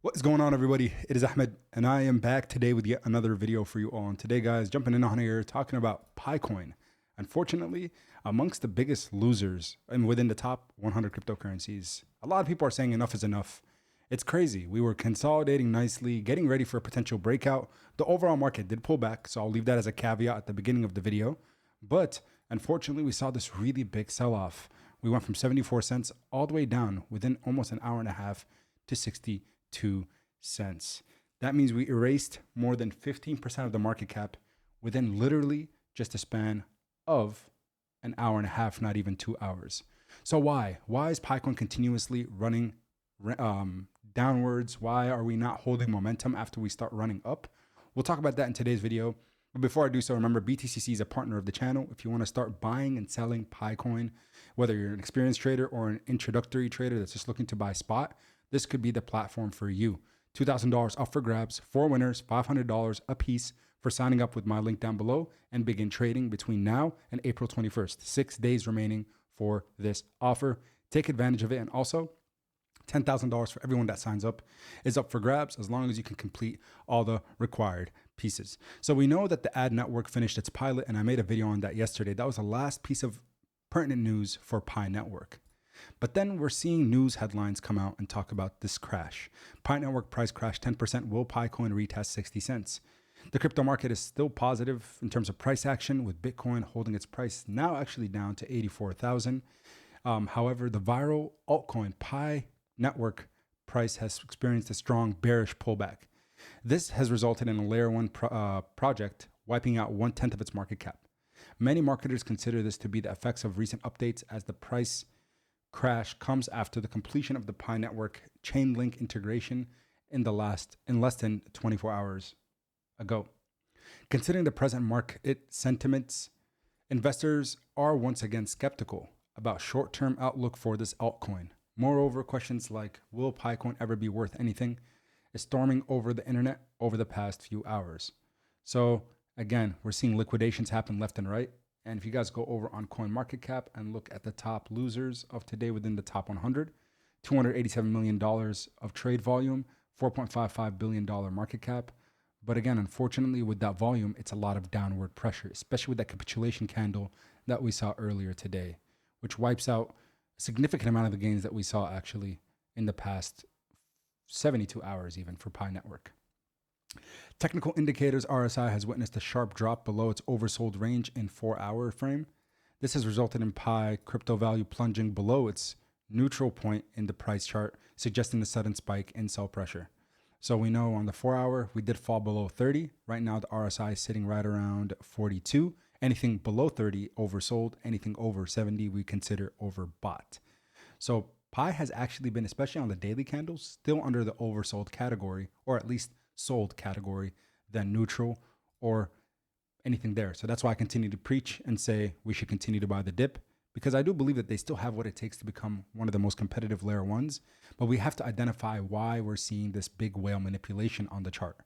What is going on, everybody? It is Ahmed, and I am back today with yet another video for you all. And today, guys, jumping in on here, talking about Picoin. Unfortunately, amongst the biggest losers and within the top 100 cryptocurrencies, a lot of people are saying enough is enough. It's crazy. We were consolidating nicely, getting ready for a potential breakout. The overall market did pull back, so I'll leave that as a caveat at the beginning of the video. But unfortunately, we saw this really big sell-off. We went from 74 cents all the way down within almost an hour and a half to 62 cents. That means we erased more than 15% of the market cap within literally just a span of an hour and a half, not even 2 hours. So why? Why is Picoin continuously running downwards? Why are we not holding momentum after we start running up? We'll talk about that in today's video. But before I do so, remember BTCC is a partner of the channel. If you want to start buying and selling Picoin, whether you're an experienced trader or an introductory trader that's just looking to buy spot, this could be the platform for you. $2,000 up for grabs, 4 winners, $500 a piece for signing up with my link down below and begin trading between now and April 21st. 6 days remaining for this offer. Take advantage of it. And also, $10,000 for everyone that signs up is up for grabs as long as you can complete all the required pieces. So we know that the ad network finished its pilot, and I made a video on that yesterday. That was the last piece of pertinent news for Pi Network. But then we're seeing news headlines come out and talk about this crash. Pi Network price crash 10%. Will Picoin retest 60 cents? The crypto market is still positive in terms of price action, with Bitcoin holding its price now actually down to 84,000. However, the viral altcoin Pi Network price has experienced a strong bearish pullback. This has resulted in a layer 1 project wiping out 1/10 of its market cap. Many marketers consider this to be the effects of recent updates, as the price crash comes after the completion of the Pi Network chain link integration in less than 24 hours ago. Considering the present market sentiments, investors are once again skeptical about short-term outlook for this altcoin. Moreover, questions like, will Picoin ever be worth anything, is storming over the internet over the past few hours. So again, we're seeing liquidations happen left and right. And if you guys go over on CoinMarketCap and look at the top losers of today within the top 100, $287 million of trade volume, $4.55 billion market cap. But again, unfortunately, with that volume, it's a lot of downward pressure, especially with that capitulation candle that we saw earlier today, which wipes out a significant amount of the gains that we saw actually in the past 72 hours even for Pi Network. Technical indicators RSI has witnessed a sharp drop below its oversold range in 4-hour frame. This has resulted in Pi crypto value plunging below its neutral point in the price chart, suggesting a sudden spike in sell pressure. So we know on the 4-hour, we did fall below 30. Right now, the RSI is sitting right around 42. Anything below 30 oversold, anything over 70 we consider overbought. So Pi has actually been, especially on the daily candles, still under the oversold category, or at least sold category, than neutral or anything there. So that's why I continue to preach and say we should continue to buy the dip, because I do believe that they still have what it takes to become one of the most competitive layer ones. But we have to identify why we're seeing this big whale manipulation on the chart.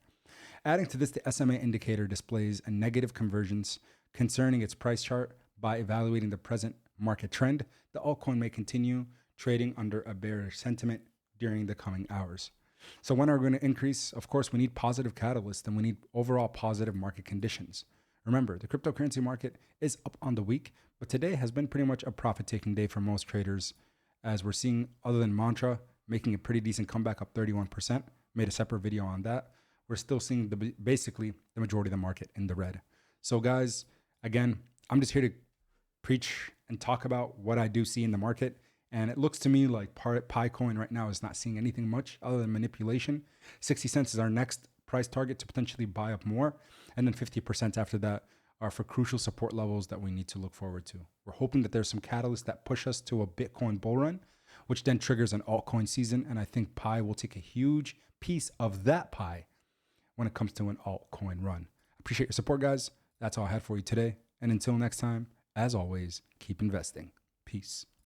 Adding to this, the SMA indicator displays a negative convergence concerning its price chart. By evaluating the present market trend, the altcoin may continue trading under a bearish sentiment during the coming hours. So when are we going to increase? Of course, we need positive catalysts, and we need overall positive market conditions. Remember, the cryptocurrency market is up on the week, but today has been pretty much a profit-taking day for most traders, as we're seeing, other than Mantra, making a pretty decent comeback, up 31%. Made a separate video on that. We're still seeing basically the majority of the market in the red. So guys, again, I'm just here to preach and talk about what I do see in the market. And it looks to me like Picoin right now is not seeing anything much other than manipulation. 60 cents is our next price target to potentially buy up more. And then 50% after that are for crucial support levels that we need to look forward to. We're hoping that there's some catalysts that push us to a Bitcoin bull run, which then triggers an altcoin season. And I think Pi will take a huge piece of that pie when it comes to an altcoin run. Appreciate your support, guys. That's all I had for you today. And until next time, as always, keep investing. Peace.